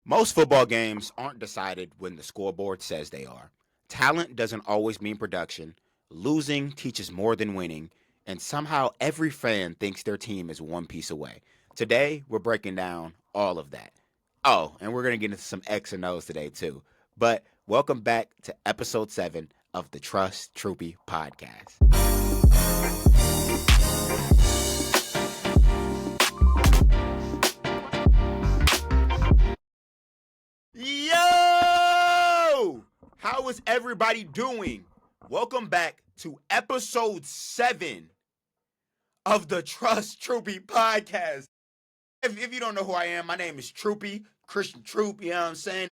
Most football games aren't decided when the scoreboard says they are. Talent doesn't always mean production. Losing teaches more than winning. And somehow every fan thinks their team is one piece away. Today, we're breaking down all of that. Oh, and we're going to get into some X and O's today, too. But welcome back to episode 7 of the Trust Troupey Podcast. Yo! How is everybody doing? Welcome back to episode 7 of the Trust Troupey Podcast. If you don't know who I am, my name is Troupey, Christian Troupe, you know what I'm saying?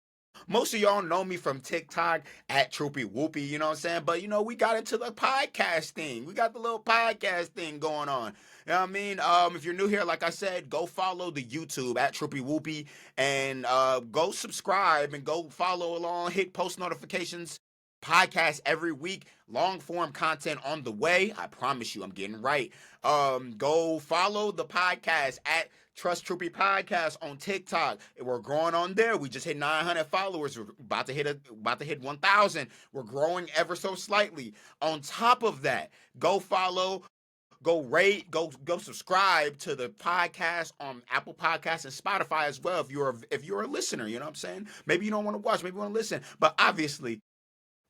Most of y'all know me from TikTok at Troupey Whoopie, you know what I'm saying? But, we got into the podcast thing. We got the little podcast thing going on. You know what I mean? If you're new here, like I said, go follow the YouTube at Troupey Whoopie and go subscribe and go follow along, hit post notifications. Podcast every week, long form content on the way. I promise you, I'm getting right. Go follow the podcast at Trust Troupey Podcast on TikTok. We're growing on there. We just hit 900 followers. We're about to hit 1,000. We're growing ever so slightly. On top of that, go follow. Go rate, go subscribe to the podcast on Apple Podcasts and Spotify as well. If you're a listener, you know what I'm saying. Maybe you don't want to watch, maybe you want to listen, but obviously.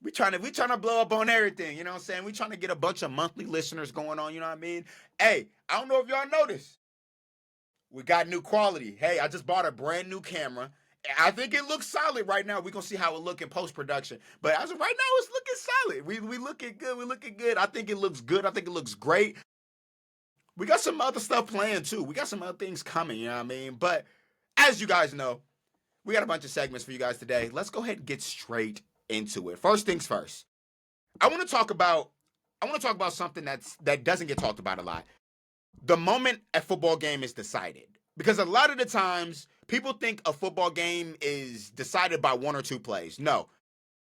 We trying to blow up on everything, you know what I'm saying? We trying to get a bunch of monthly listeners going on, you know what I mean? Hey, I don't know if y'all noticed. We got new quality. Hey, I just bought a brand new camera. I think it looks solid right now. We're going to see how it look in post-production. But as of right now, it's looking solid. We looking good. We looking good. I think it looks good. I think it looks great. We got some other stuff planned, too. We got some other things coming, you know what I mean? But as you guys know, we got a bunch of segments for you guys today. Let's go ahead and get straight into it. First things first. I want to talk about something that doesn't get talked about a lot. The moment a football game is decided. Because a lot of the times people think a football game is decided by one or two plays. No.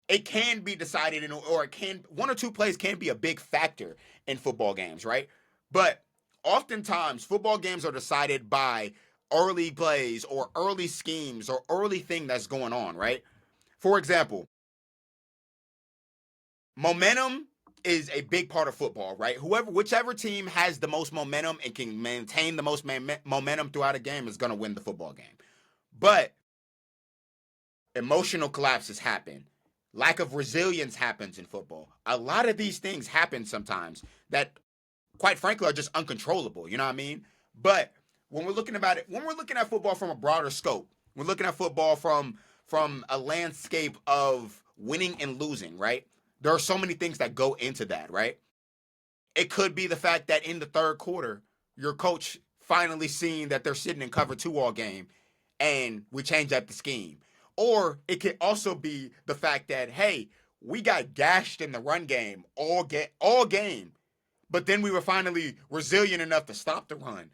It can be decided one or two plays can be a big factor in football games, right? But oftentimes football games are decided by early plays or early schemes or early thing that's going on, right? For example, momentum is a big part of football, right? Whichever team has the most momentum and can maintain the most momentum throughout a game is going to win the football game. But emotional collapses happen. Lack of resilience happens in football. A lot of these things happen sometimes that, quite frankly, are just uncontrollable. You know what I mean? But when we're looking at football from a broader scope, we're looking at football from a landscape of winning and losing, right? There are so many things that go into that, right? It could be the fact that in the third quarter, your coach finally seeing that they're sitting in cover 2 all game and we change up the scheme. Or it could also be the fact that, hey, we got gashed in the run game all game, but then we were finally resilient enough to stop the run.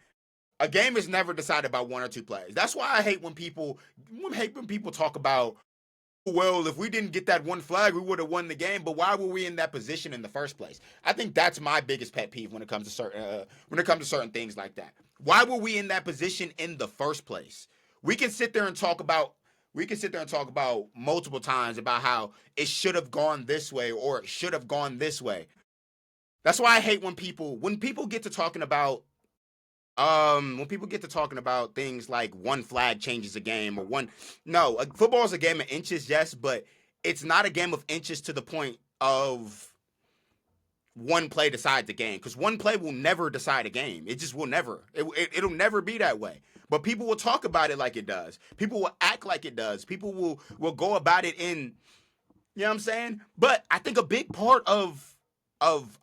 A game is never decided by one or two plays. That's why I hate when people talk about, well, if we didn't get that one flag, we would have won the game. But why were we in that position in the first place? I think that's my biggest pet peeve when it comes to certain things like that. Why were we in that position in the first place? We can sit there and talk about multiple times about how it should have gone this way or it should have gone this way. That's why I hate when people get to talking about things like one flag changes a game or football is a game of inches, yes, but it's not a game of inches to the point of one play decides the game, because one play will never decide a game. It just will never. It'll never be that way. But people will talk about it like it does. People will act like it does. People will go about it in, you know what I'm saying? But I think a big part of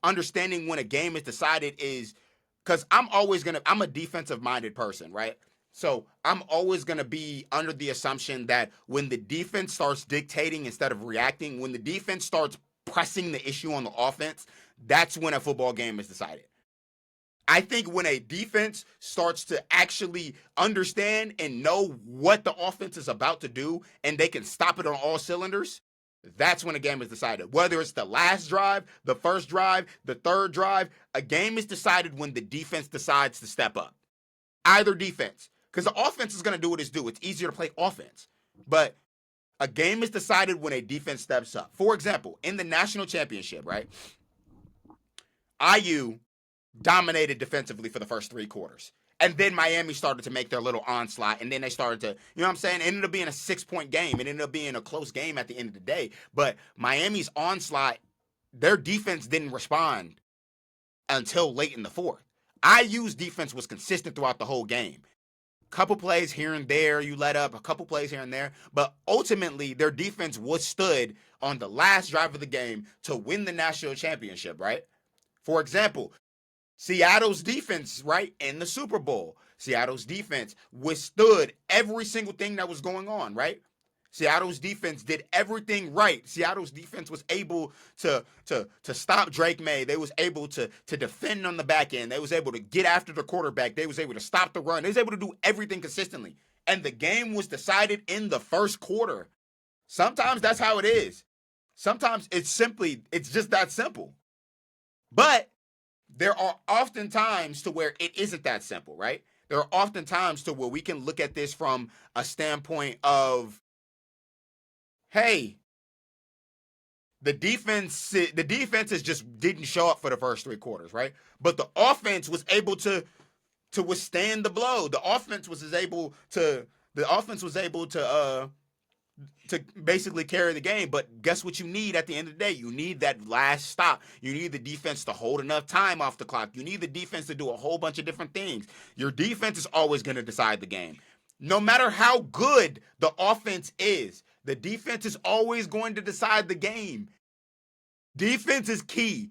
understanding when a game is decided is, because I'm a defensive-minded person, right? So I'm always going to be under the assumption that when the defense starts dictating instead of reacting, when the defense starts pressing the issue on the offense, that's when a football game is decided. I think when a defense starts to actually understand and know what the offense is about to do and they can stop it on all cylinders, that's when a game is decided. Whether it's the last drive, the first drive, the third drive, a game is decided when the defense decides to step up. Either defense. Because the offense is going to do what it's do. It's easier to play offense. But a game is decided when a defense steps up. For example, in the national championship, right? IU dominated defensively for the first 3 quarters. And then Miami started to make their little onslaught, and then they started to, you know what I'm saying? It ended up being a 6-point game. It ended up being a close game at the end of the day. But Miami's onslaught, their defense didn't respond until late in the fourth. IU's defense was consistent throughout the whole game. Couple plays here and there, you let up, a couple plays here and there. But ultimately, their defense withstood on the last drive of the game to win the national championship, right? For example, Seattle's defense, right, in the Super Bowl. Seattle's defense withstood every single thing that was going on, right? Seattle's defense did everything right. Seattle's defense was able to stop Drake May. They was able to defend on the back end. They was able to get after the quarterback. They was able to stop the run. They was able to do everything consistently. And the game was decided in the first quarter. Sometimes that's how it is. Sometimes it's just that simple. But there are often times to where it isn't that simple, right? There are often times to where we can look at this from a standpoint of, hey, the defense just didn't show up for the first 3 quarters, right? But the offense was able to withstand the blow. The offense was able to basically carry the game. But guess what you need at the end of the day? You need that last stop. You need the defense to hold enough time off the clock. You need the defense to do a whole bunch of different things. Your defense is always going to decide the game. No matter how good the offense is, the defense is always going to decide the game. Defense is key.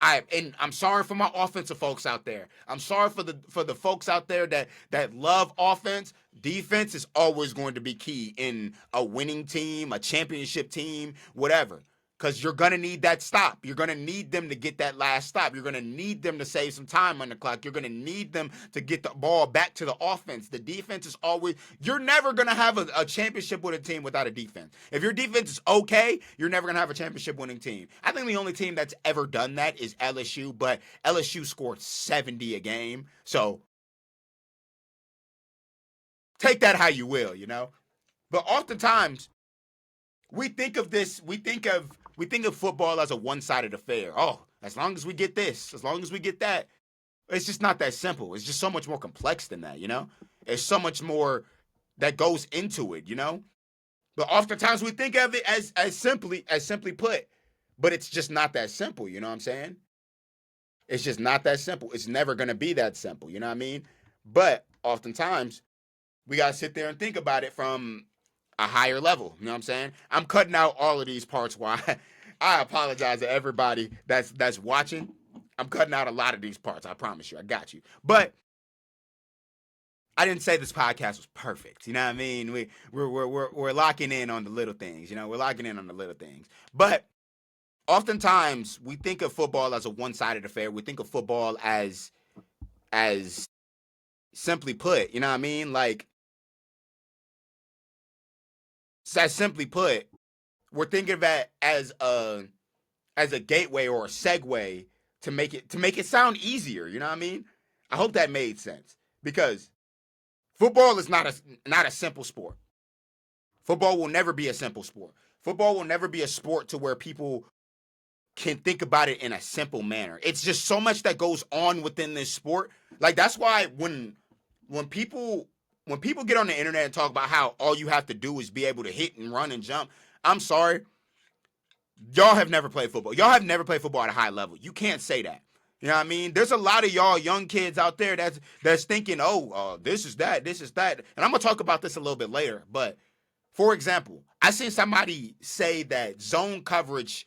I'm sorry for my offensive folks out there. I'm sorry for the folks out there that love offense. Defense is always going to be key in a winning team, a championship team, whatever. Because you're going to need that stop. You're going to need them to get that last stop. You're going to need them to save some time on the clock. You're going to need them to get the ball back to the offense. The defense is always, you're never going to have a championship winning team without a defense. If your defense is okay, you're never going to have a championship winning team. I think the only team that's ever done that is LSU, but LSU scored 70 a game. So take that how you will, you know? But oftentimes, we think of football as a one-sided affair. Oh, as long as we get this, as long as we get that. It's just not that simple. It's just so much more complex than that, you know? There's so much more that goes into it, you know? But oftentimes we think of it as simply put. But it's just not that simple, you know what I'm saying? It's just not that simple. It's never going to be that simple, you know what I mean? But oftentimes, we got to sit there and think about it from a higher level. You know what I'm saying? I'm cutting out all of these parts. Why? I apologize to everybody that's watching. I'm cutting out a lot of these parts. I promise you. I got you. But I didn't say this podcast was perfect. You know what I mean? We're locking in on the little things. You know, we're locking in on the little things. But oftentimes we think of football as a one-sided affair. We think of football as simply put. You know what I mean? Like, as simply put, we're thinking of that as a gateway or a segue to make it sound easier. You know what I mean? I hope that made sense, because football is not a simple sport. Football will never be a simple sport. Football will never be a sport to where people can think about it in a simple manner. It's just so much that goes on within this sport. Like, that's why when people get on the internet and talk about how all you have to do is be able to hit and run and jump, I'm sorry. Y'all have never played football. Y'all have never played football at a high level. You can't say that. You know what I mean? There's a lot of y'all young kids out there that's thinking, this is that. And I'm going to talk about this a little bit later. But, for example, I seen somebody say that zone coverage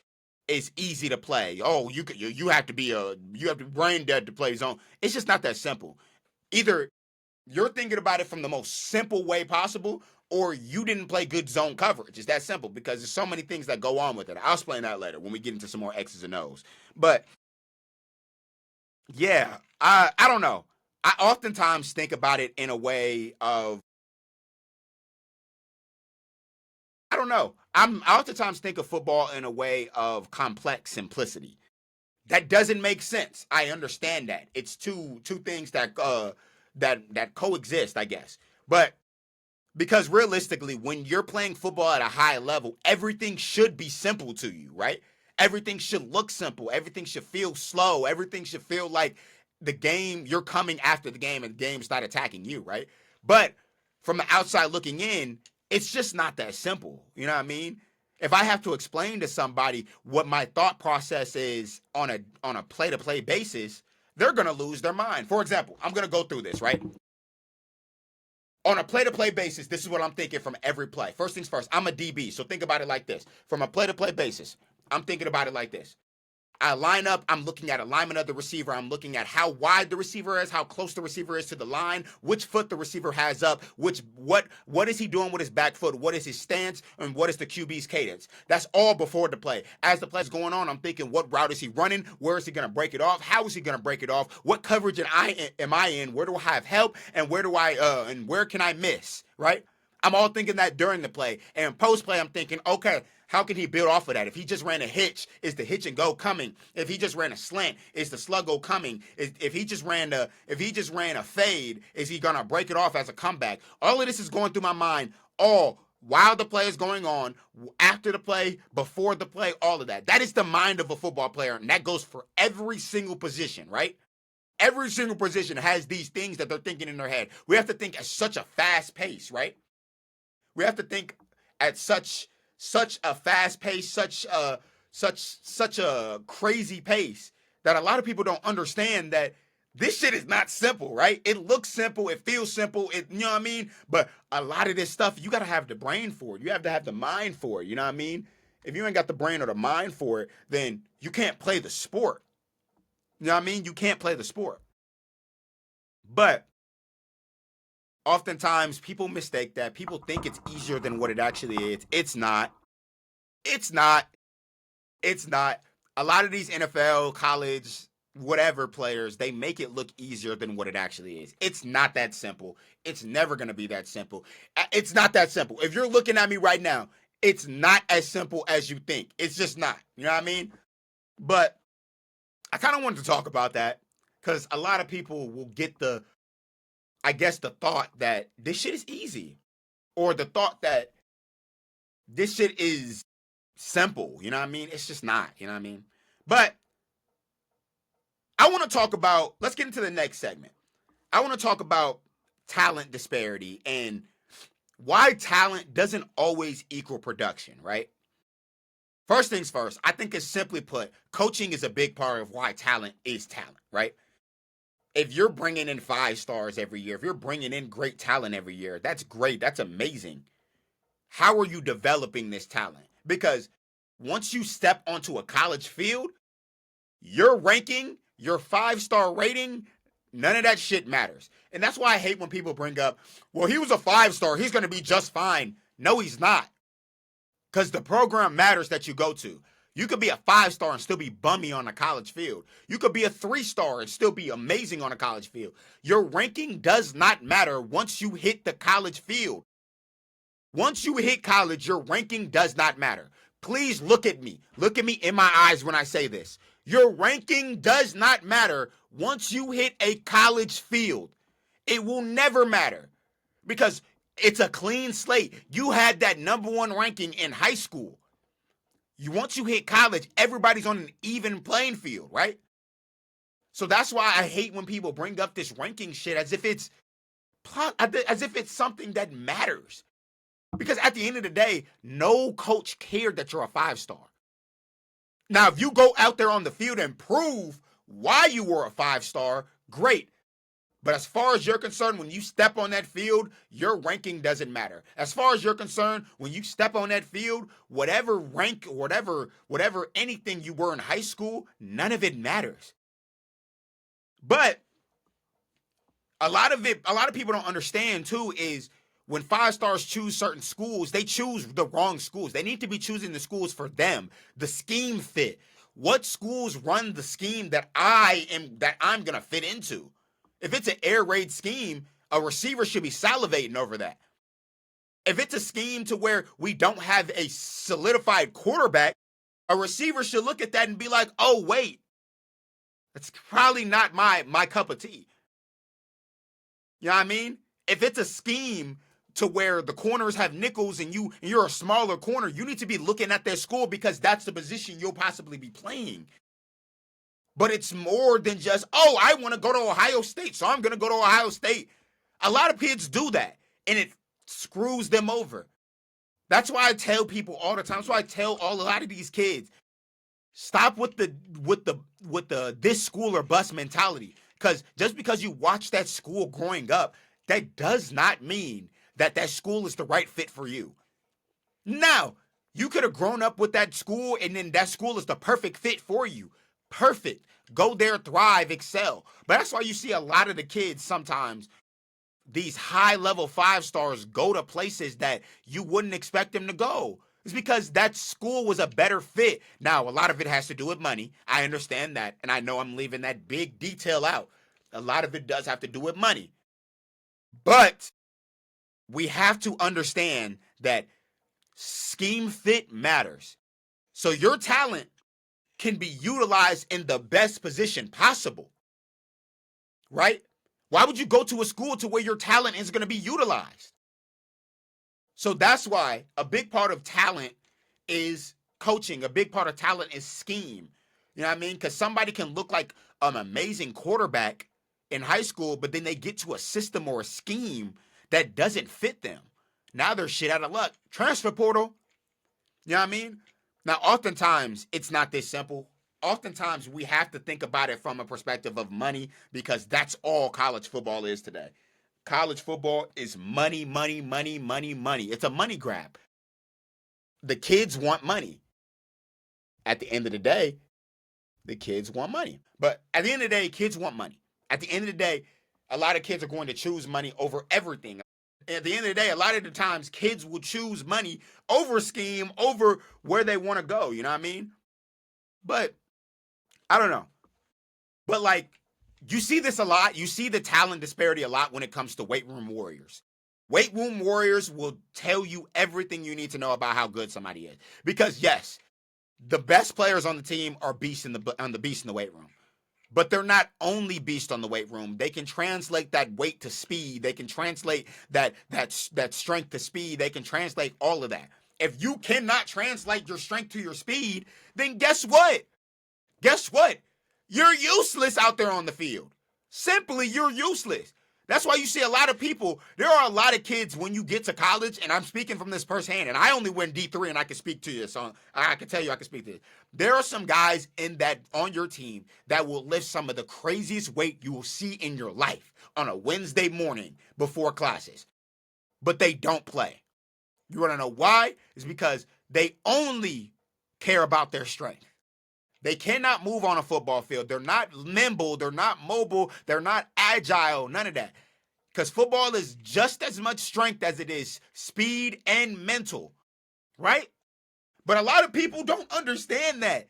is easy to play. Oh, you have to be brain dead to play zone. It's just not that simple. Either you're thinking about it from the most simple way possible, or you didn't play good zone coverage. It's that simple, because there's so many things that go on with it. I'll explain that later when we get into some more X's and O's. But yeah, I don't know. I oftentimes think about it in a way of, I don't know. I oftentimes think of football in a way of complex simplicity. That doesn't make sense. I understand that. It's two things that coexist, I guess. But Because realistically, when you're playing football at a high level, everything should be simple to you, right? Everything should look simple. Everything should feel slow. Everything should feel like the game, you're coming after the game and the game's not attacking you, right? But from the outside looking in, it's just not that simple. You know what I mean? If I have to explain to somebody what my thought process is on a play-to-play basis, they're going to lose their mind. For example, I'm going to go through this, right? On a play-to-play basis, this is what I'm thinking from every play. First things first, I'm a DB, so think about it like this. From a play-to-play basis, I'm thinking about it like this. I line up, I'm looking at alignment of the receiver. I'm looking at how wide the receiver is, how close the receiver is to the line, which foot the receiver has up, what is he doing with his back foot, what is his stance, and what is the QB's cadence. That's all before the play. As the play is going on, I'm thinking, what route is he running? Where is he going to break it off? How is he going to break it off? What coverage am I in? Where do I have help? And where can I miss? Right? I'm all thinking that during the play. And post play, I'm thinking, okay, how can he build off of that? If he just ran a hitch, is the hitch and go coming? If he just ran a slant, is the sluggo coming? If he just ran a fade, is he gonna break it off as a comeback? All of this is going through my mind all while the play is going on, after the play, before the play, all of that. That is the mind of a football player, and that goes for every single position, right? Every single position has these things that they're thinking in their head. We have to think at such a fast pace, right? We have to think at such a fast pace, such a crazy pace that a lot of people don't understand that this shit is not simple, right? It looks simple, it feels simple, you know what I mean? But a lot of this stuff, you gotta have the brain for it. You have to have the mind for it, you know what I mean? If you ain't got the brain or the mind for it, then you can't play the sport. You know what I mean? You can't play the sport. But oftentimes people mistake that. People think it's easier than what it actually is. It's not. It's not. It's not. A lot of these NFL, college, whatever players, they make it look easier than what it actually is. It's not that simple. It's never going to be that simple. It's not that simple. If you're looking at me right now, it's not as simple as you think. It's just not. You know what I mean? But I kind of wanted to talk about that because a lot of people will get the thought that this shit is easy, or the thought that this shit is simple. You know what I mean? It's just not. You know what I mean? But I want to talk about, let's get into the next segment. I want to talk about talent disparity and why talent doesn't always equal production, right? First things first, I think it's simply put, coaching is a big part of why talent is talent, right? If you're bringing in 5 stars every year, if you're bringing in great talent every year, that's great. That's amazing. How are you developing this talent? Because once you step onto a college field, your ranking, your 5-star rating, none of that shit matters. And that's why I hate when people bring up, well, he was a 5-star, he's going to be just fine. No, he's not. Because the program matters that you go to. You could be a 5-star and still be bummy on a college field. You could be a 3-star and still be amazing on a college field. Your ranking does not matter once you hit the college field. Once you hit college, your ranking does not matter. Please look at me. Look at me in my eyes when I say this. Your ranking does not matter once you hit a college field. It will never matter because it's a clean slate. You had that number 1 ranking in high school. Once you hit college, everybody's on an even playing field, right? So that's why I hate when people bring up this ranking shit as if it's something that matters. Because at the end of the day, no coach cared that you're a 5-star. Now, if you go out there on the field and prove why you were a 5-star, great. But as far as you're concerned, when you step on that field, your ranking doesn't matter. As far as you're concerned, when you step on that field, whatever rank, whatever anything you were in high school, none of it matters. But a lot of people don't understand too is when 5-stars choose certain schools, they choose the wrong schools. They need to be choosing the schools for them. The scheme fit. What schools run the scheme that I'm gonna fit into? If it's an air raid scheme, a receiver should be salivating over that. If it's a scheme to where we don't have a solidified quarterback, a receiver should look at that and be like, oh, wait, that's probably not my cup of tea. You know what I mean? If it's a scheme to where the corners have nickels and you're a smaller corner, you need to be looking at their school because that's the position you'll possibly be playing. But it's more than just, oh, I want to go to Ohio State, so I'm going to go to Ohio State. A lot of kids do that, and it screws them over. That's why I tell people all the time. That's why I tell a lot of these kids, stop with the this school or bust mentality. Because just because you watch that school growing up, that does not mean that school is the right fit for you. Now, you could have grown up with that school and then that school is the perfect fit for you. Perfect. Go there, thrive, excel. But that's why you see a lot of the kids sometimes, these high-level 5-stars, go to places that you wouldn't expect them to go. It's because that school was a better fit. Now, a lot of it has to do with money. I understand that, and I know I'm leaving that big detail out. A lot of it does have to do with money. But we have to understand that scheme fit matters. So your talent can be utilized in the best position possible, right? Why would you go to a school to where your talent is going to be utilized? So that's why a big part of talent is coaching. A big part of talent is scheme. You know what I mean? Because somebody can look like an amazing quarterback in high school, but then they get to a system or a scheme that doesn't fit them. Now they're shit out of luck. Transfer portal. You know what I mean? Now, oftentimes, it's not this simple. Oftentimes, we have to think about it from a perspective of money because that's all college football is today. College football is money, money, money, money, money. It's a money grab. The kids want money. At the end of the day, the kids want money. But at the end of the day, kids want money. At the end of the day, a lot of kids are going to choose money over everything. At the end of the day, a lot of the times, kids will choose money over scheme, over where they want to go. You know what I mean? But I don't know. But like, you see this a lot. You see the talent disparity a lot when it comes to weight room warriors. Weight room warriors will tell you everything you need to know about how good somebody is. Because yes, the best players on the team are beasts in the weight room. But they're not only beasts on the weight room. They can translate that weight to speed. They can translate that strength to speed. They can translate all of that. If you cannot translate your strength to your speed, then guess what? Guess what? You're useless out there on the field. Simply, you're useless. That's why you see a lot of people. There are a lot of kids when you get to college, and I'm speaking from this firsthand, and I only went D3 and I can speak to you, so I can tell you I can speak to this. There are some guys on your team that will lift some of the craziest weight you will see in your life on a Wednesday morning before classes, but they don't play. You want to know why? It's because they only care about their strength. They cannot move on a football field. They're not nimble. They're not mobile. They're not agile. None of that. Because football is just as much strength as it is speed and mental, right? But a lot of people don't understand that.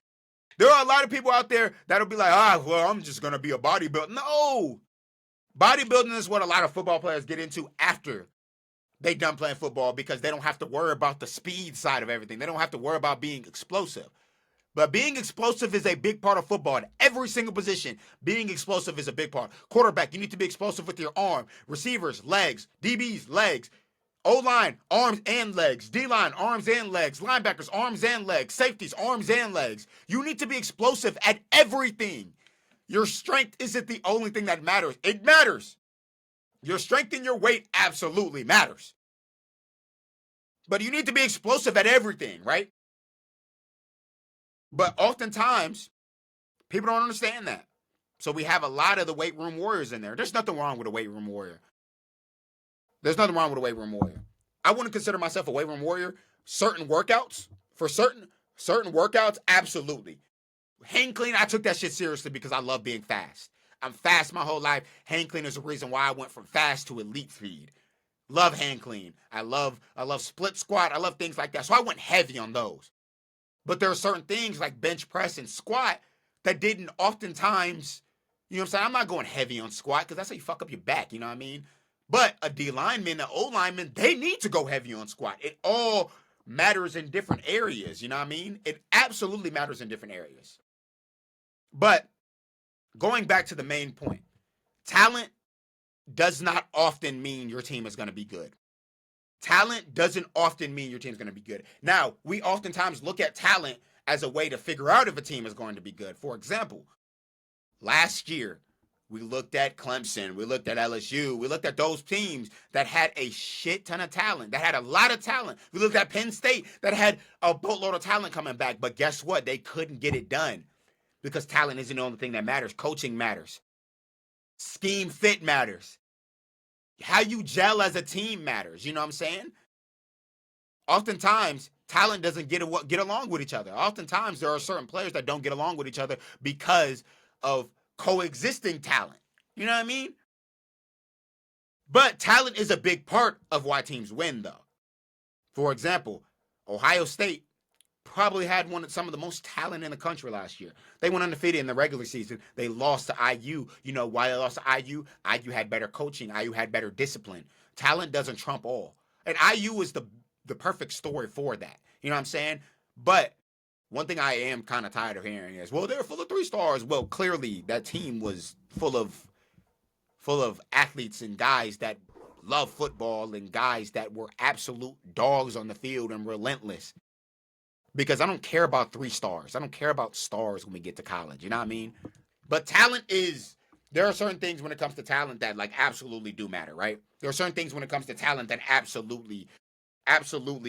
There are a lot of people out there that'll be like, well, I'm just going to be a bodybuilder. No. Bodybuilding is what a lot of football players get into after they done playing football because they don't have to worry about the speed side of everything. They don't have to worry about being explosive. But being explosive is a big part of football. At every single position, being explosive is a big part. Quarterback, you need to be explosive with your arm. Receivers, legs. DBs, legs. O-line, arms and legs. D-line, arms and legs. Linebackers, arms and legs. Safeties, arms and legs. You need to be explosive at everything. Your strength isn't the only thing that matters. It matters. Your strength and your weight absolutely matters. But you need to be explosive at everything, right? But oftentimes, people don't understand that. So we have a lot of the weight room warriors in there. There's nothing wrong with a weight room warrior. There's nothing wrong with a weight room warrior. I wouldn't consider myself a weight room warrior. Certain workouts, for certain workouts, absolutely. Hang clean, I took that shit seriously because I love being fast. I'm fast my whole life. Hang clean is the reason why I went from fast to elite speed. Love hang clean. I love split squat. I love things like that. So I went heavy on those. But there are certain things like bench press and squat that didn't oftentimes, you know what I'm saying? I'm not going heavy on squat because that's how you fuck up your back, you know what I mean? But a D lineman, an O lineman, they need to go heavy on squat. It all matters in different areas, you know what I mean? It absolutely matters in different areas. But going back to the main point, talent does not often mean your team is going to be good. Talent doesn't often mean your team's going to be good. Now, we oftentimes look at talent as a way to figure out if a team is going to be good. For example, last year, we looked at Clemson, we looked at LSU, we looked at those teams that had a shit ton of talent, that had a lot of talent. We looked at Penn State that had a boatload of talent coming back, but guess what? They couldn't get it done because talent isn't the only thing that matters. Coaching matters. Scheme fit matters. How you gel as a team matters. You know what I'm saying? Oftentimes, talent doesn't get along with each other. Oftentimes, there are certain players that don't get along with each other because of coexisting talent. You know what I mean? But talent is a big part of why teams win, though. For example, Ohio State probably had some of the most talent in the country last year. They went undefeated in the regular season. They lost to IU. You know why they lost to IU? IU had better coaching. IU had better discipline. Talent doesn't trump all. And IU is the perfect story for that. You know what I'm saying? But one thing I am kind of tired of hearing is, well, they're full of 3 stars. Well, clearly that team was full of athletes and guys that love football and guys that were absolute dogs on the field and relentless. Because I don't care about 3 stars. I don't care about stars when we get to college. You know what I mean? But there are certain things when it comes to talent that like absolutely do matter, right? There are certain things when it comes to talent that absolutely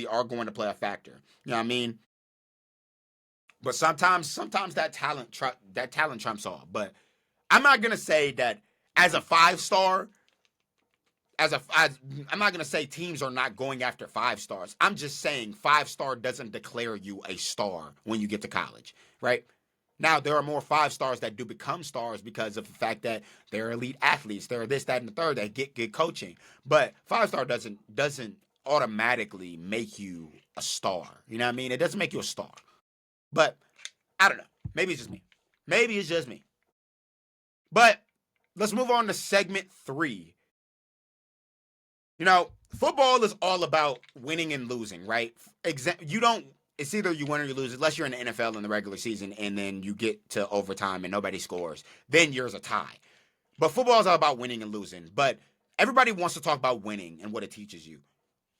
are going to play a factor. You know what I mean? But sometimes that talent trumps all. But I'm not gonna say that as a 5-star. I'm not gonna say teams are not going after 5 stars. I'm just saying 5-star doesn't declare you a star when you get to college, right? Now there are more 5 stars that do become stars because of the fact that they're elite athletes. They're this, that, and the third that get good coaching. But 5-star doesn't automatically make you a star. You know what I mean? It doesn't make you a star. But I don't know. Maybe it's just me. But let's move on to segment 3. You know, football is all about winning and losing, right? It's either you win or you lose, unless you're in the NFL in the regular season and then you get to overtime and nobody scores. Then yours a tie. But football is all about winning and losing. But everybody wants to talk about winning and what it teaches you.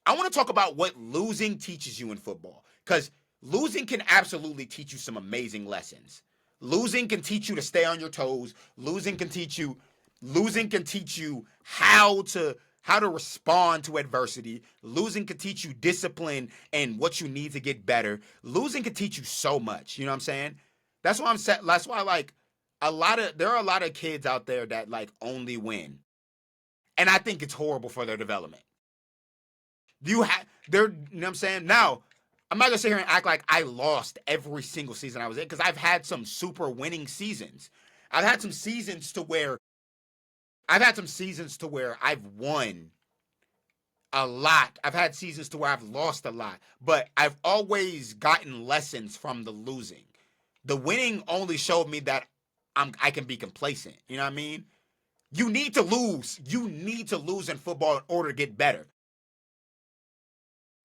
I want to talk about what losing teaches you in football. Because losing can absolutely teach you some amazing lessons. Losing can teach you to stay on your toes. Losing can teach you how to respond to adversity. Losing can teach you discipline and what you need to get better. Losing can teach you so much. You know what I'm saying? That's why like there are a lot of kids out there that like only win. And I think it's horrible for their development. You know what I'm saying? Now, I'm not going to sit here and act like I lost every single season I was in because I've had some super winning seasons. I've had some seasons to where I've won a lot. I've had seasons to where I've lost a lot, but I've always gotten lessons from the losing. The winning only showed me that I can be complacent. You know what I mean? You need to lose. You need to lose in football in order to get better.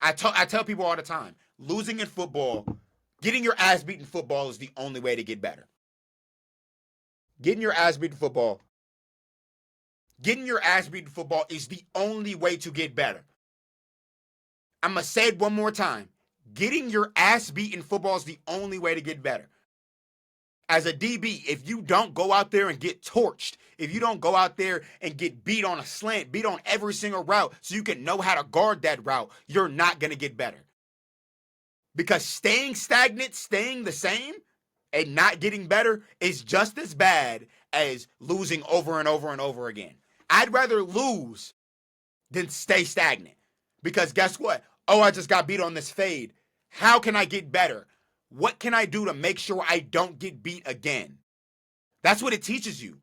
I tell people all the time, losing in football, getting your ass beat in football is the only way to get better. Getting your ass beat in football is the only way to get better. I'm going to say it one more time. Getting your ass beat in football is the only way to get better. As a DB, if you don't go out there and get torched, if you don't go out there and get beat on a slant, beat on every single route so you can know how to guard that route, you're not going to get better. Because staying stagnant, staying the same, and not getting better is just as bad as losing over and over and over again. I'd rather lose than stay stagnant. Because guess what? Oh, I just got beat on this fade. How can I get better? What can I do to make sure I don't get beat again? That's what it teaches you.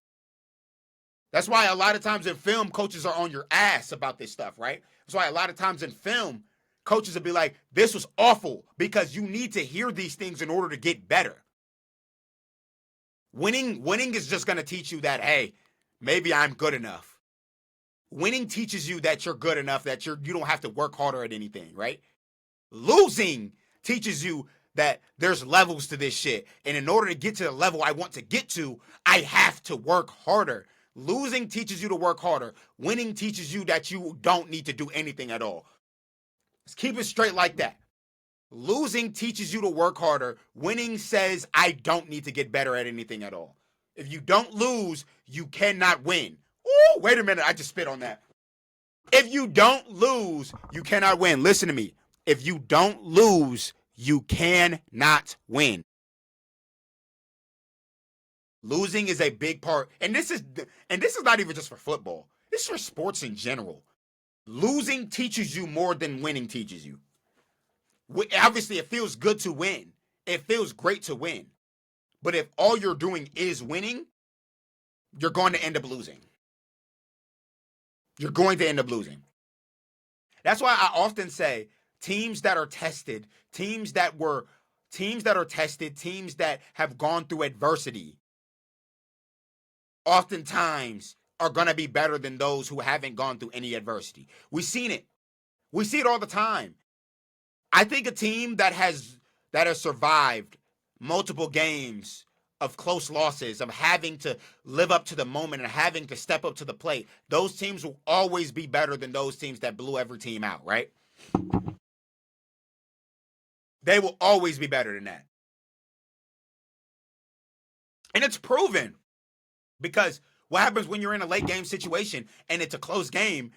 That's why a lot of times in film, coaches are on your ass about this stuff, right? That's why a lot of times in film, coaches will be like, this was awful, because you need to hear these things in order to get better. Winning is just going to teach you that, hey, maybe I'm good enough. Winning teaches you that you're good enough, that you don't have to work harder at anything, right? Losing teaches you that there's levels to this shit. And in order to get to the level I want to get to, I have to work harder. Losing teaches you to work harder. Winning teaches you that you don't need to do anything at all. Let's keep it straight like that. Losing teaches you to work harder. Winning says, I don't need to get better at anything at all. If you don't lose, you cannot win. Oh, wait a minute. I just spit on that. If you don't lose, you cannot win. Listen to me. If you don't lose, you cannot win. Losing is a big part, and this is not even just for football. This is for sports in general. Losing teaches you more than winning teaches you. Obviously, it feels good to win. It feels great to win. But if all you're doing is winning, you're going to end up losing. You're going to end up losing. That's why I often say teams that are tested, teams that have gone through adversity, oftentimes are going to be better than those who haven't gone through any adversity. We've seen it. We see it all the time. I think a team that has survived multiple games of close losses, of having to live up to the moment and having to step up to the plate, those teams will always be better than those teams that blew every team out, right? They will always be better than that. And it's proven, because what happens when you're in a late game situation and it's a close game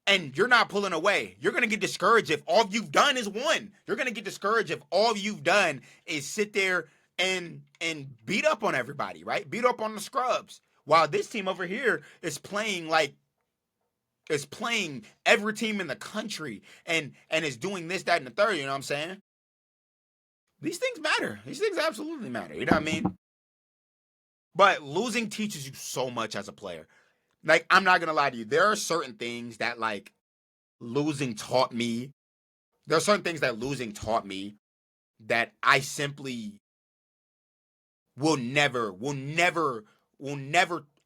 and you're not pulling away? You're going to get discouraged if all you've done is won. You're going to get discouraged if all you've done is sit there and beat up on everybody, right? Beat up on the scrubs. While this team over here is playing every team in the country and is doing this, that, and the third, you know what I'm saying? These things matter. These things absolutely matter. You know what I mean? But losing teaches you so much as a player. Like, I'm not going to lie to you. There are certain things that, like, losing taught me. There are certain things that losing taught me that I simply will never,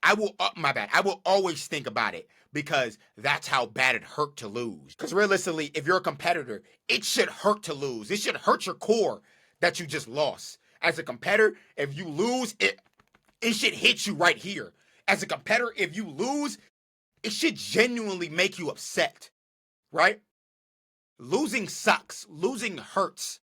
I will always think about it, because that's how bad it hurt to lose. Because realistically, if you're a competitor, it should hurt to lose. It should hurt your core that you just lost. As a competitor, if you lose, it should hit you right here. As a competitor, if you lose, it should genuinely make you upset, right? Losing sucks. Losing hurts.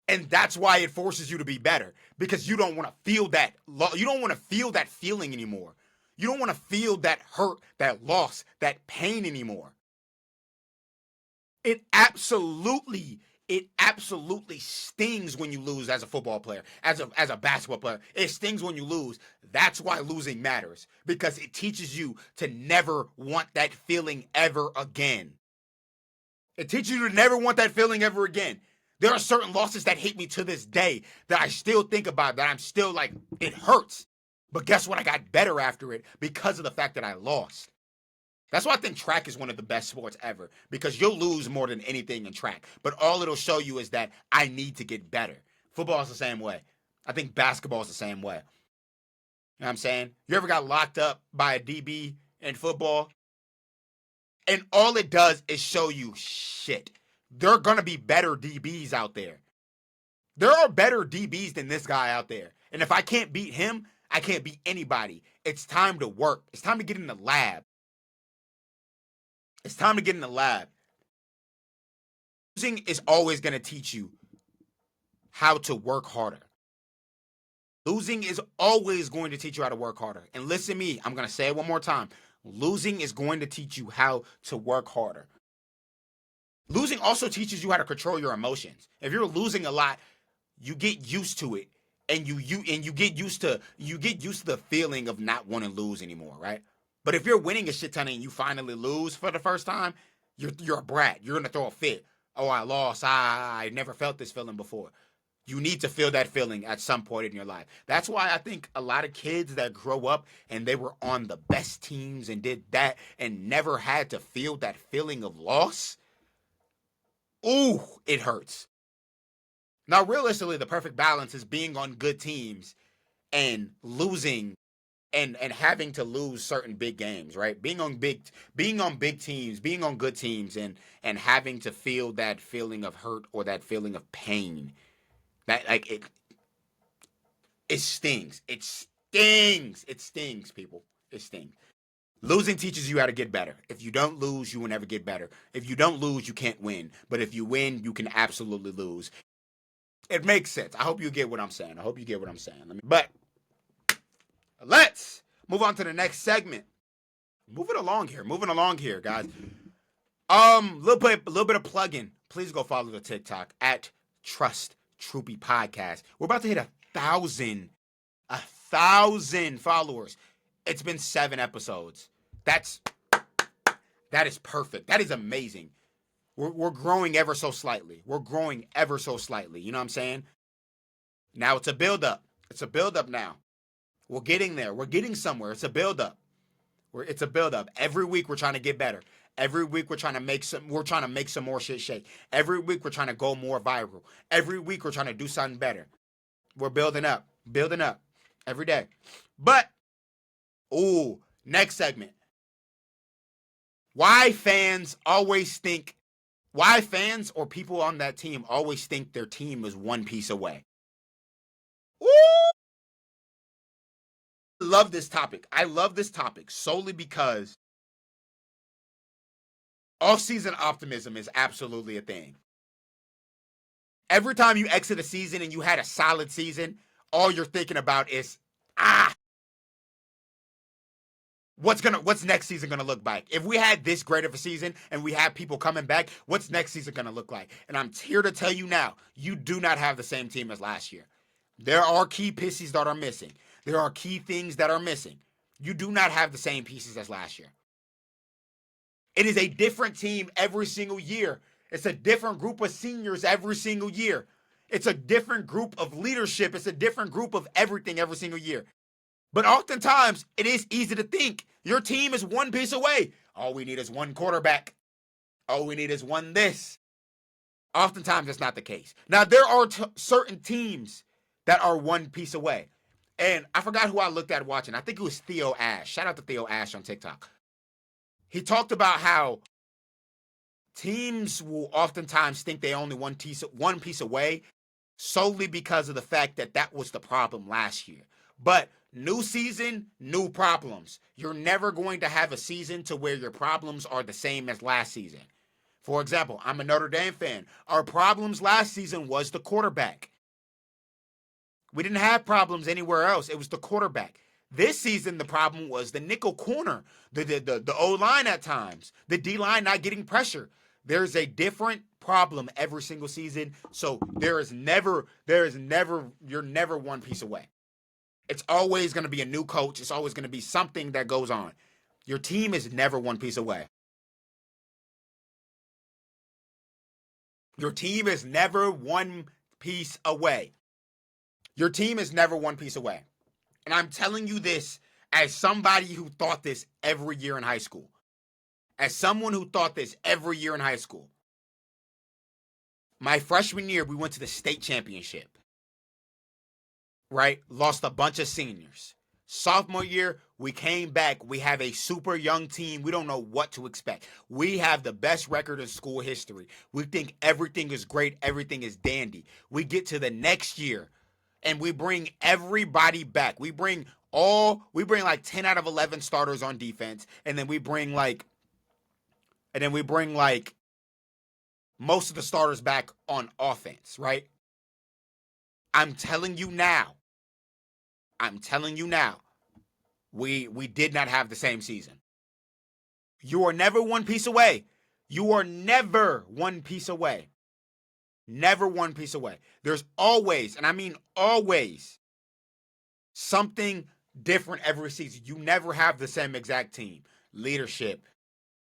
And that's why it forces you to be better, because you don't want to feel that. You don't want to feel that feeling anymore. You don't want to feel that hurt, that loss, that pain anymore. It absolutely stings when you lose as a football player, as a basketball player. It stings when you lose. That's why losing matters, because it teaches you to never want that feeling ever again. It teaches you to never want that feeling ever again. There are certain losses that hit me to this day that I still think about, that I'm still like, it hurts. But guess what? I got better after it because of the fact that I lost. That's why I think track is one of the best sports ever, because you'll lose more than anything in track. But all it'll show you is that I need to get better. Football is the same way. I think basketball is the same way. You know what I'm saying? You ever got locked up by a DB in football? And all it does is show you, shit, there are going to be better DBs out there. There are better DBs than this guy out there. And if I can't beat him, I can't beat anybody. It's time to work. It's time to get in the lab. It's time to get in the lab. Losing is always going to teach you how to work harder. Losing is always going to teach you how to work harder. And listen to me, I'm going to say it one more time. Losing is going to teach you how to work harder. Losing also teaches you how to control your emotions. If you're losing a lot, you get used to it, and you get used to the feeling of not wanting to lose anymore, right? But if you're winning a shit ton and you finally lose for the first time, you're a brat. You're gonna throw a fit. Oh, I lost. I never felt this feeling before. You need to feel that feeling at some point in your life. That's why I think a lot of kids that grow up and they were on the best teams and did that and never had to feel that feeling of loss, ooh, it hurts. Now, realistically, the perfect balance is being on good teams and losing and having to lose certain big games, right? Being on big teams, being on good teams, and having to feel that feeling of hurt or that feeling of pain. That, like, it stings. It stings. It stings, people. It stings. Losing teaches you how to get better. If you don't lose, you will never get better. If you don't lose, you can't win. But if you win, you can absolutely lose. It makes sense. I hope you get what I'm saying. But let's move on to the next segment. Moving along here, guys. Little bit of plug-in. Please go follow the TikTok at Trust Troupey Podcast. We're about to hit 1,000 followers. It's been 7 episodes. That is perfect. That is amazing. We're growing ever so slightly. You know what I'm saying? Now it's a build-up. Now. We're getting there. We're getting somewhere. It's a build-up. Every week we're trying to get better. Every week we're trying to make some more shit shake. Every week we're trying to go more viral. Every week we're trying to do something better. We're building up every day. But, next segment. Why fans or people on that team always think their team is one piece away. Ooh! I love this topic solely because off-season optimism is absolutely a thing. Every time you exit a season and you had a solid season, all you're thinking about is, what's next season gonna look like? If we had this great of a season and we have people coming back, what's next season gonna look like? And I'm here to tell you now, you do not have the same team as last year. There are key pieces that are missing. There are key things that are missing. You do not have the same pieces as last year. It is a different team every single year. It's a different group of seniors every single year. It's a different group of leadership. It's a different group of everything every single year. But oftentimes, it is easy to think your team is one piece away. All we need is one quarterback. All we need is one this. Oftentimes, that's not the case. Now, there are certain teams that are one piece away. And I forgot who I looked at watching. I think it was Theo Ash. Shout out to Theo Ash on TikTok. He talked about how teams will oftentimes think they only one piece away solely because of the fact that was the problem last year. But new season, new problems. You're never going to have a season to where your problems are the same as last season. For example, I'm a Notre Dame fan. Our problems last season was the quarterback. We didn't have problems anywhere else. It was the quarterback. This season, the problem was the nickel corner, the O-line at times, the D-line not getting pressure. There's a different problem every single season. So you're never one piece away. It's always going to be a new coach. It's always going to be something that goes on. Your team is never one piece away. Your team is never one piece away. Your team is never one piece away. And I'm telling you this as somebody who thought this every year in high school. As someone who thought this every year in high school. My freshman year, we went to the state championship. Right? Lost a bunch of seniors. Sophomore year, we came back. We have a super young team. We don't know what to expect. We have the best record in school history. We think everything is great. Everything is dandy. We get to the next year. And we bring everybody back. We bring like 10 out of 11 starters on defense. And then we bring like most of the starters back on offense, right? I'm telling you now, we did not have the same season. You are never one piece away. Never one piece away. There's always, and I mean always, something different every season. You never have the same exact team. Leadership,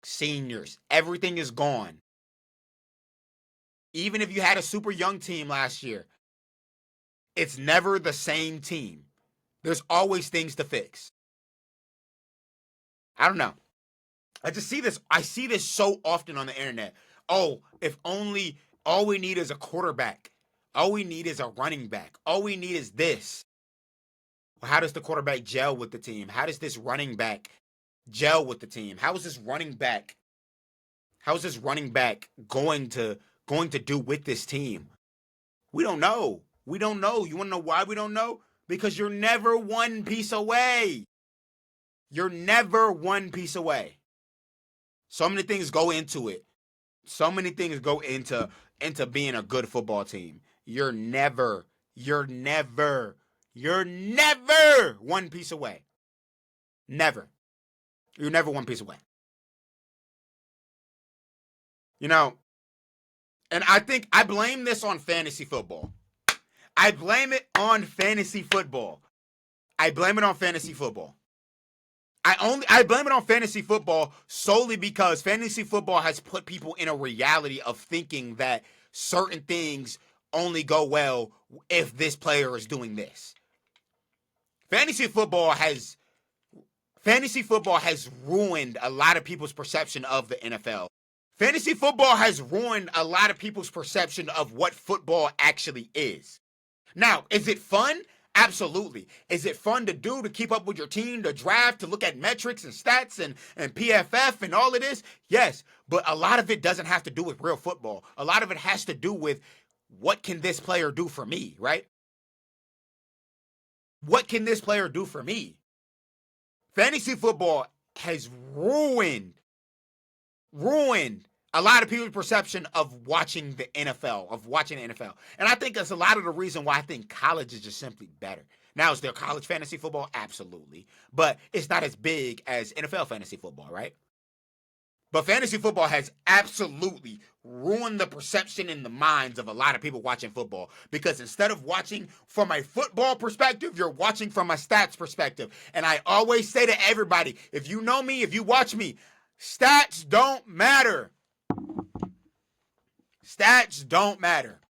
seniors, everything is gone. Even if you had a super young team last year, it's never the same team. There's always things to fix. I don't know. I see this so often on the internet. Oh, if only all we need is a quarterback. All we need is a running back. All we need is this. Well, how does the quarterback gel with the team? How does this running back gel with the team? How is this running back going to do with this team? We don't know. You want to know why we don't know? Because you're never one piece away. You're never one piece away. So many things go into it. So many things go into being a good football team. You're never one piece away. Never. You're never one piece away. You know, and I think I blame this on fantasy football. I blame it on fantasy football. I blame it on fantasy football. I blame it on fantasy football solely because fantasy football has put people in a reality of thinking that certain things only go well if this player is doing this. Fantasy football has ruined a lot of people's perception of the NFL. Fantasy football has ruined a lot of people's perception of what football actually is. Now, is it fun? Absolutely. Is it fun to do, to keep up with your team, to draft, to look at metrics and stats and PFF and all of this? Yes, but a lot of it doesn't have to do with real football. A lot of it has to do with what can this player do for me, right? What can this player do for me? Fantasy football has ruined a lot of people's perception of watching the NFL, And I think that's a lot of the reason why I think college is just simply better. Now, is there college fantasy football? Absolutely. But it's not as big as NFL fantasy football, right? But fantasy football has absolutely ruined the perception in the minds of a lot of people watching football. Because instead of watching from a football perspective, you're watching from a stats perspective. And I always say to everybody, if you know me, if you watch me, stats don't matter. Stats don't matter.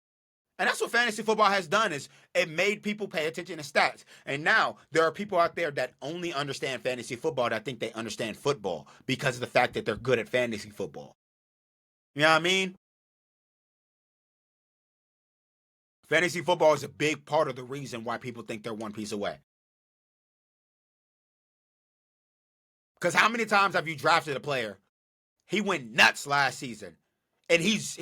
And that's what fantasy football has done, is it made people pay attention to stats. And now there are people out there that only understand fantasy football that think they understand football because of the fact that they're good at fantasy football. You know what I mean? Fantasy football is a big part of the reason why people think they're one piece away. Because how many times have you drafted a player? He went nuts last season. And he's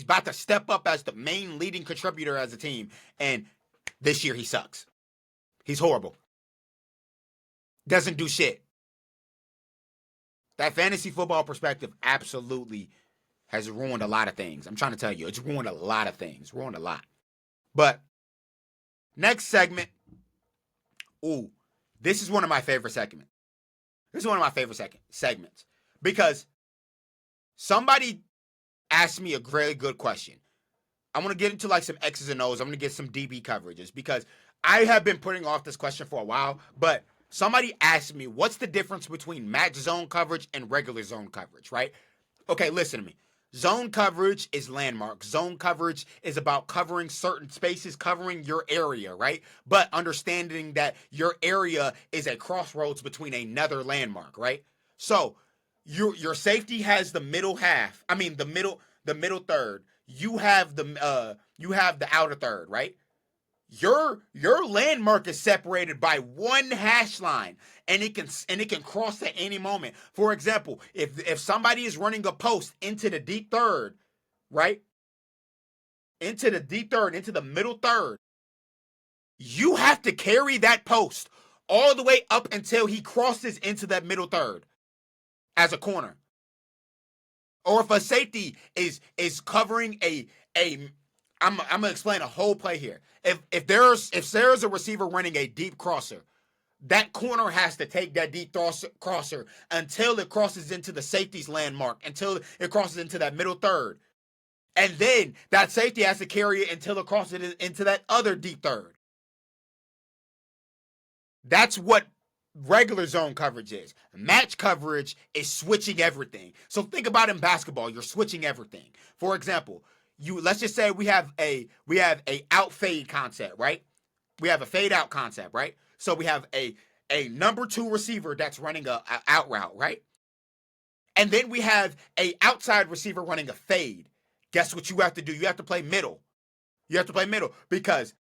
about to step up as the main leading contributor as a team. And this year he sucks. He's horrible. Doesn't do shit. That fantasy football perspective absolutely has ruined a lot of things. I'm trying to tell you, it's ruined a lot of things. Ruined a lot. But next segment. Ooh, this is one of my favorite segments. Segments. Because somebody asked me a really good question. I want to get into like some X's and O's. I'm going to get some DB coverages because I have been putting off this question for a while, but somebody asked me, what's the difference between match zone coverage and regular zone coverage, right? Okay, listen to me. Zone coverage is landmark. Zone coverage is about covering certain spaces, covering your area, right? But understanding that your area is a crossroads between another landmark, right? So your safety has the middle half. I mean the middle third. You have the outer third, right? Your landmark is separated by one hash line, and it can cross at any moment. For example, if somebody is running a post into the deep third, right? Into the middle third, you have to carry that post all the way up until he crosses into that middle third as a corner. Or if a safety is covering I'm gonna explain a whole play here. If there's a receiver running a deep crosser, that corner has to take that deep crosser until it crosses into the safety's landmark, until it crosses into that middle third. And then that safety has to carry it until it crosses into that other deep third. That's what regular zone coverage is. Match coverage is switching everything. So think about in basketball, you're switching everything. For example, let's just say we have a out fade concept, right? We have a fade out concept, right? So we have a number 2 receiver that's running a out route, right? And then we have a outside receiver running a fade. Guess what you have to do? You have to play middle. Because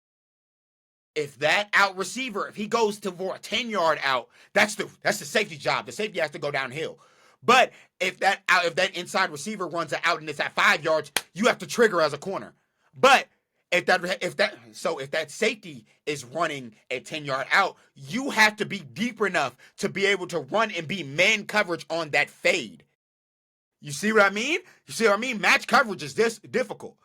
if that out receiver, if he goes for a 10-yard out, that's the safety job. The safety has to go downhill. But if that inside receiver runs an out and it's at 5 yards, you have to trigger as a corner. But If that safety is running a 10-yard out, you have to be deep enough to be able to run and be man coverage on that fade. You see what I mean? Match coverage is this difficult.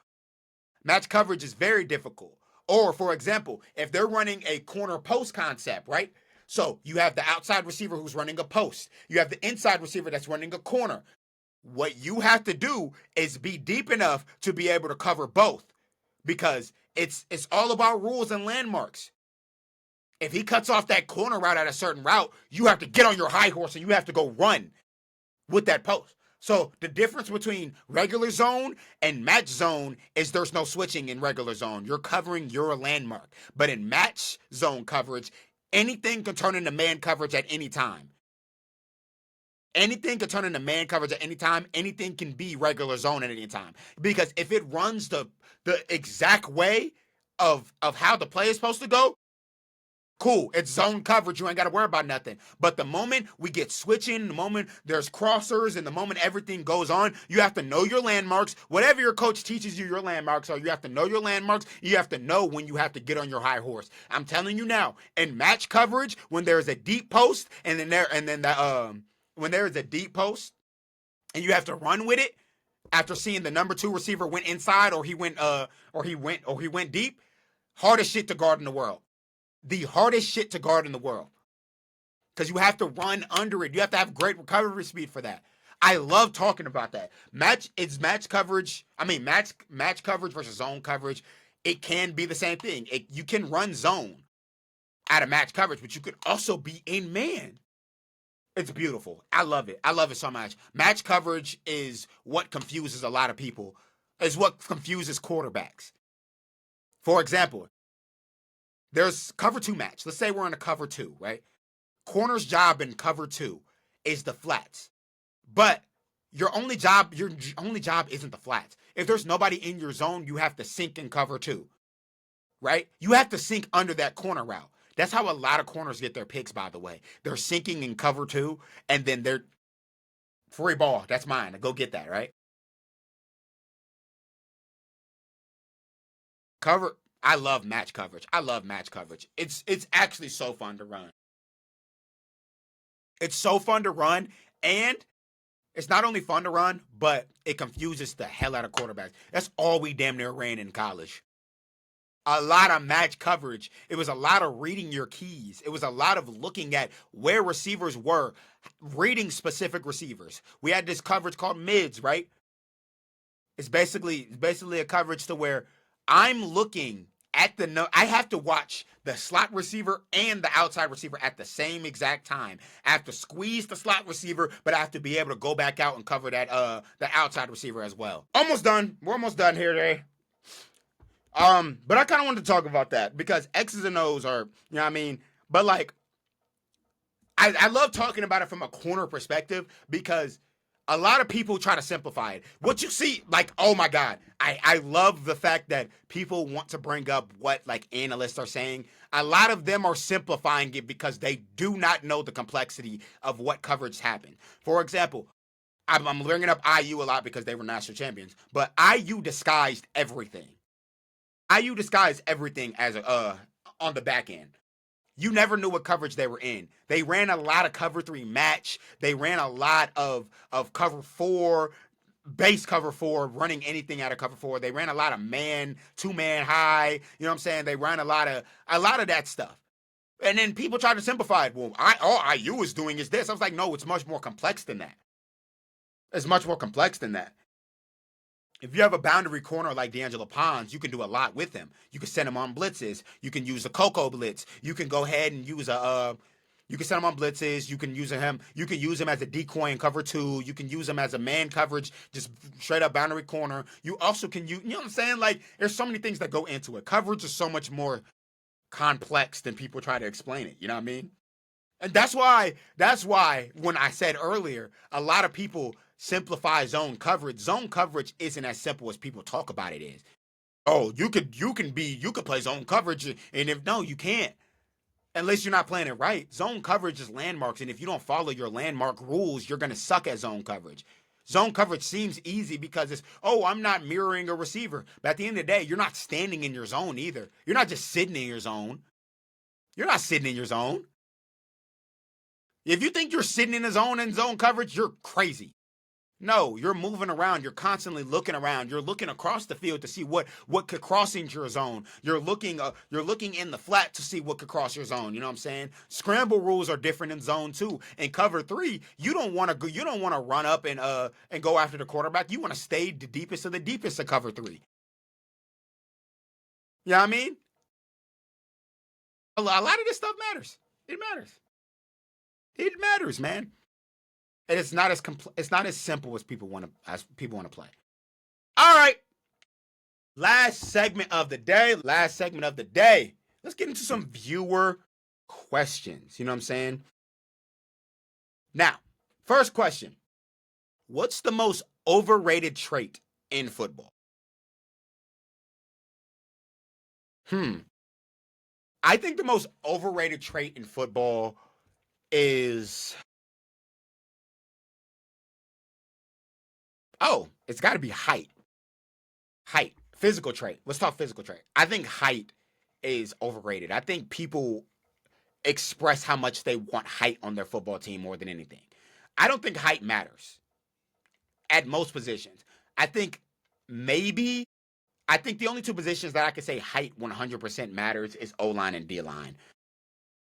Match coverage is very difficult. Or, for example, if they're running a corner post concept, right? So you have the outside receiver who's running a post. You have the inside receiver that's running a corner. What you have to do is be deep enough to be able to cover both, because it's all about rules and landmarks. If he cuts off that corner route at a certain route, you have to get on your high horse and you have to go run with that post. So the difference between regular zone and match zone is there's no switching in regular zone. You're covering your landmark. But in match zone coverage, anything can turn into man coverage at any time. Anything can turn into man coverage at any time. Anything can be regular zone at any time. Because if it runs the exact way of how the play is supposed to go, cool, it's zone coverage. You ain't got to worry about nothing. But the moment we get switching, the moment there's crossers, and the moment everything goes on, you have to know your landmarks. Whatever your coach teaches you, your landmarks are. You have to know your landmarks. You have to know when you have to get on your high horse. I'm telling you now, in match coverage, when there's a deep post, when there's a deep post, and you have to run with it after seeing the number 2 receiver went inside or he went deep, hardest shit to guard in the world. The hardest shit to guard in the world. Because you have to run under it. You have to have great recovery speed for that. I love talking about that. Match coverage versus zone coverage. It can be the same thing. You can run zone out of match coverage, but you could also be in man. It's beautiful. I love it. I love it so much. Match coverage is what confuses a lot of people. Is what confuses quarterbacks. For example, there's cover 2 match. Let's say we're in a cover 2, right? Corner's job in cover 2 is the flats. But your only job isn't the flats. If there's nobody in your zone, you have to sink in cover 2, right? You have to sink under that corner route. That's how a lot of corners get their picks, by the way. They're sinking in cover 2, and then they're free ball. That's mine. Go get that, right? I love match coverage. It's actually so fun to run. It's so fun to run, and it's not only fun to run, but it confuses the hell out of quarterbacks. That's all we damn near ran in college. A lot of match coverage. It was a lot of reading your keys. It was a lot of looking at where receivers were, reading specific receivers. We had this coverage called mids, right? It's basically a coverage to where I'm looking at I have to watch the slot receiver and the outside receiver at the same exact time. I have to squeeze the slot receiver, but I have to be able to go back out and cover that the outside receiver as well. Almost done. We're almost done here today. But I kind of wanted to talk about that because X's and O's are, you know what I mean? But like, I love talking about it from a corner perspective because a lot of people try to simplify it. What you see, like, oh my God, I love the fact that people want to bring up what like analysts are saying. A lot of them are simplifying it because they do not know the complexity of what coverage happened. For example, I'm bringing up IU a lot because they were national champions, but IU disguised everything. IU disguised everything as on the back end. You never knew what coverage they were in. They ran a lot of cover 3 match. They ran a lot of cover 4, base cover 4, running anything out of cover 4. They ran a lot of man, 2-man high. You know what I'm saying? They ran a lot of that stuff. And then people try to simplify it. Well, all IU is doing is this. I was like, no, it's much more complex than that. It's much more complex than that. If you have a boundary corner like D'Angelo Pons, you can do a lot with him. You can send him on blitzes. You can use a Coco blitz. You can go ahead and use you can send him on blitzes. You can use him as a decoy in cover 2. You can use him as a man coverage, just straight up boundary corner. You also can use, you know what I'm saying? Like, there's so many things that go into it. Coverage is so much more complex than people try to explain it. You know what I mean? And that's why when I said earlier, a lot of people simplify zone coverage. Zone coverage isn't as simple as people talk about it is. Oh, you could play zone coverage, and if no, you can't. Unless you're not playing it right. Zone coverage is landmarks, and if you don't follow your landmark rules, you're gonna suck at zone coverage. Zone coverage seems easy because it's, oh, I'm not mirroring a receiver. But at the end of the day, you're not standing in your zone either. You're not just sitting in your zone. You're not sitting in your zone. If you think you're sitting in a zone and zone coverage, you're crazy. No, you're moving around. You're constantly looking around. You're looking across the field to see what could cross into your zone. You're looking in the flat to see what could cross your zone. You know what I'm saying? Scramble rules are different in zone 2. In cover 3, you don't want to run up and go after the quarterback. You want to stay the deepest of the deepest of cover 3. You know what I mean? A lot of this stuff matters. It matters. It matters, man. And it's not as simple as people want to play. All right. Last segment of the day. Let's get into some viewer questions. You know what I'm saying? Now, first question. What's the most overrated trait in football? I think the most overrated trait in football is... Oh, it's got to be height. Height. Physical trait. Let's talk physical trait. I think height is overrated. I think people express how much they want height on their football team more than anything. I don't think height matters at most positions. I think the only two positions that I could say height 100% matters is O-line and D-line.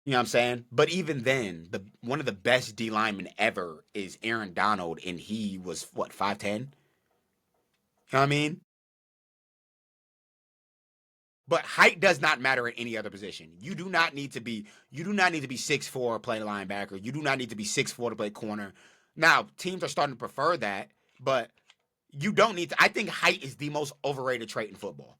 You know what I'm saying? But even then, one of the best D linemen ever is Aaron Donald, and he was, 5'10"? You know what I mean? But height does not matter at any other position. You do not need to be 6'4" to play linebacker. You do not need to be 6'4" to play corner. Now, teams are starting to prefer that, but you don't need to. I think height is the most overrated trait in football.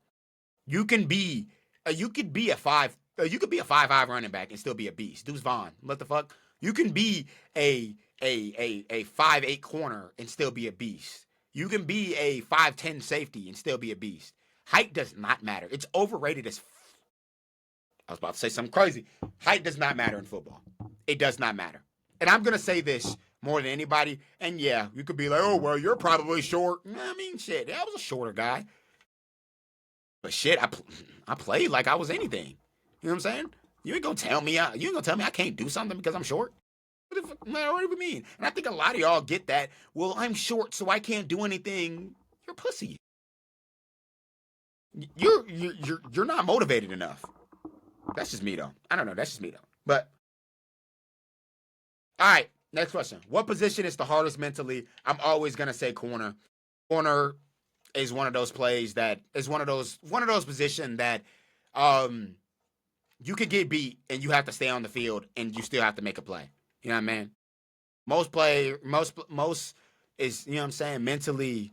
You could be a 5'5" running back and still be a beast. Deuce Vaughn, what the fuck? You can be a 5'8" corner and still be a beast. You can be a 5'10" safety and still be a beast. Height does not matter. It's overrated as... I was about to say something crazy. Height does not matter in football. It does not matter. And I'm going to say this more than anybody. And yeah, you could be like, oh, well, you're probably short. I mean, shit, I was a shorter guy. But shit, I played like I was anything. You know what I'm saying? You ain't gonna tell me I can't do something because I'm short. What do you mean? And I think a lot of y'all get that. Well, I'm short, so I can't do anything. You're pussy. You're not motivated enough. That's just me though. I don't know. That's just me though. But all right, next question. What position is the hardest mentally? I'm always gonna say corner. Corner is one of those plays that is one of those positions that you could get beat and you have to stay on the field and you still have to make a play. You know what I mean? Most is, you know what I'm saying, mentally.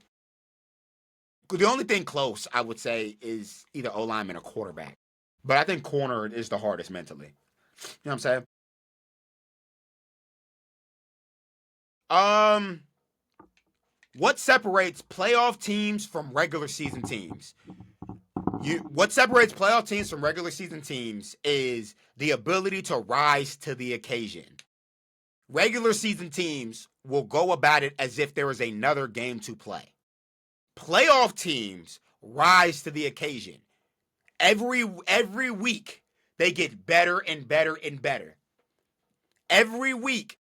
The only thing close, I would say, is either O-lineman or quarterback. But I think corner is the hardest mentally. You know what I'm saying? What separates playoff teams from regular season teams? What separates playoff teams from regular season teams is the ability to rise to the occasion. Regular season teams will go about it as if there is another game to play. Playoff teams rise to the occasion. Every week, they get better and better and better. Every week,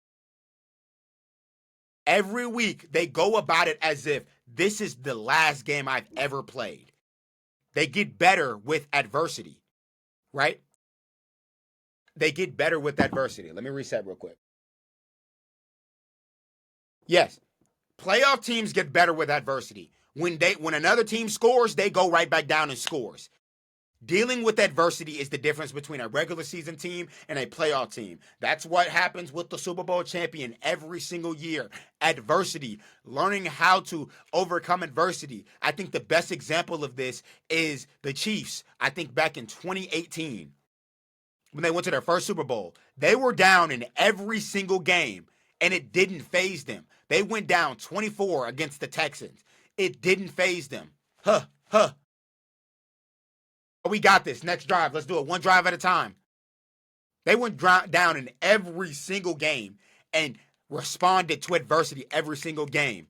they go about it as if this is the last game I've ever played. They get better with adversity, right? They get better with adversity. Let me reset real quick. Yes, playoff teams get better with adversity. When another team scores, they go right back down and scores. Dealing with adversity is the difference between a regular season team and a playoff team. That's what happens with the Super Bowl champion every single year. Adversity, learning how to overcome adversity. I think the best example of this is the Chiefs. I think back in 2018, when they went to their first Super Bowl, they were down in every single game, and it didn't faze them. They went down 24 against the Texans. It didn't faze them. We got this. Next drive. Let's do it one drive at a time. They went down in every single game and responded to adversity every single game.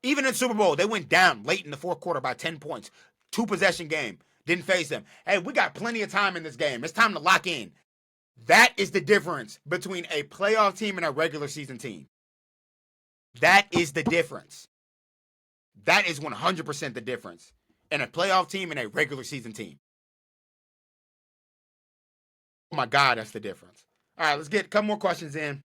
Even in Super Bowl, they went down late in the fourth quarter by 10 points. 2-possession game. Didn't face them. Hey, we got plenty of time in this game. It's time to lock in. That is the difference between a playoff team and a regular season team. That is the difference. That is 100% the difference in a playoff team and a regular season team. Oh my God, that's the difference. All right, let's get a couple more questions in.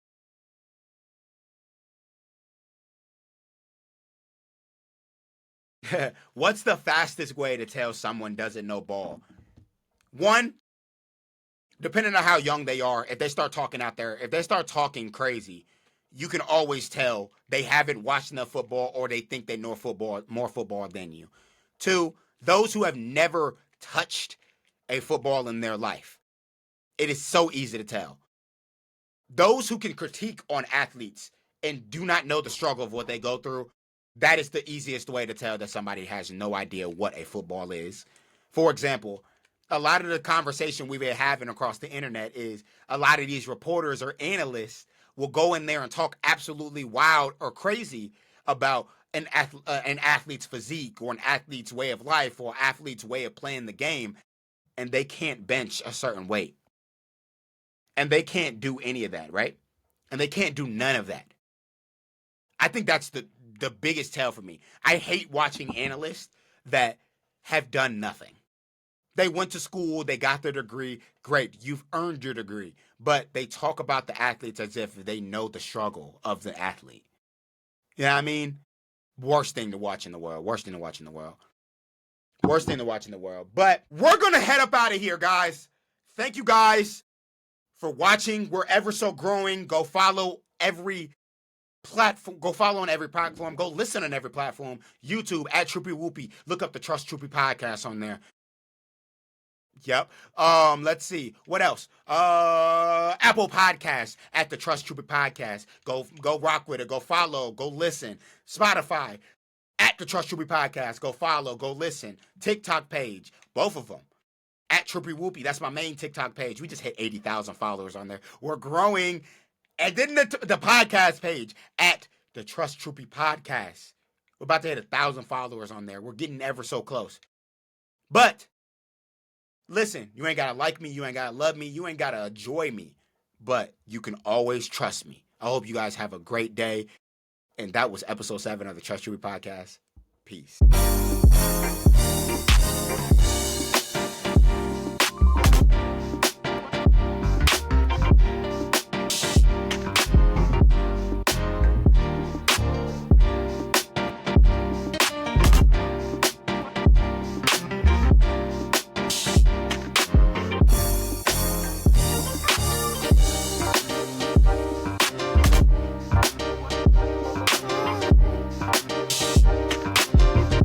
What's the fastest way to tell someone doesn't know ball? One, depending on how young they are, if they start talking crazy, you can always tell they haven't watched enough football or they think they know more football than you. Two, those who have never touched a football in their life. It is so easy to tell. Those who can critique on athletes and do not know the struggle of what they go through, that is the easiest way to tell that somebody has no idea what a football is. For example, a lot of the conversation we've been having across the internet is a lot of these reporters or analysts will go in there and talk absolutely wild or crazy about an athlete's physique or an athlete's way of life or athlete's way of playing the game, and they can't bench a certain weight. And they can't do any of that, right? And they can't do none of that. I think that's the biggest tell for me. I hate watching analysts that have done nothing. They went to school, they got their degree. Great, you've earned your degree. But they talk about the athletes as if they know the struggle of the athlete. You know what I mean? Worst thing to watch in the world. Worst thing to watch in the world. But we're going to head up out of here, guys. Thank you guys for watching. We're ever so growing. Go follow every platform. Go follow on every platform. Go listen on every platform. YouTube at Troupey Whoopie. Look up the Trust Troupey Podcast on there. Yep. Let's see. What else? Apple Podcasts at the Trust Troupey Podcast. Go rock with it. Go follow. Go listen. Spotify at the Trust Troupey Podcast. Go follow. Go listen. TikTok page. Both of them. At Troupey Whoopie. That's my main TikTok page. We just hit 80,000 followers on there. We're growing. And then the podcast page at the Trust Troupey Podcast. We're about to hit 1,000 followers on there. We're getting ever so close. But listen, you ain't got to like me. You ain't got to love me. You ain't got to enjoy me. But you can always trust me. I hope you guys have a great day. And that was episode 7 of the Trust Troupey Podcast. Peace.